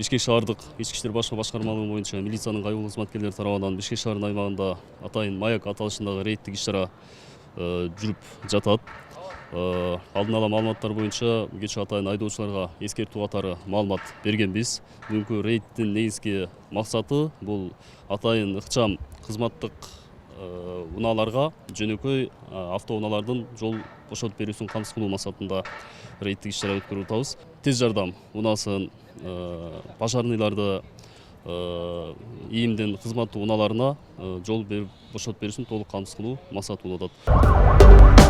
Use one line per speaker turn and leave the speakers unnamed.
Бишкек шаардык ички иштер башкармалыгы боюнча милициянын кайгылуу кызматкерлери тарабынан Бишкек шаарынын аймагында атайын Маяк аталышындагы рейдтик иш-чара жүрүп жатат. Алдын ала маалыматтар боюнча кечээ атайын айдоочуларга эскертүү катары маалымат бергенбиз. Бүгүнкү рейдтин негизги максаты бул атайын ыкчам кызматтык унааларга жөнөкөй автоунаалардын жол бошотуп берүүсүн камсыз кылуу максатында рейдтик иш-чара өткөрүп атабыз. Тез жардам унаасын пожарныйларды ийимдин кызматтуу унааларына жол берип бошотуп берүүсүн толук камсыз кылуу максаты болуп атат.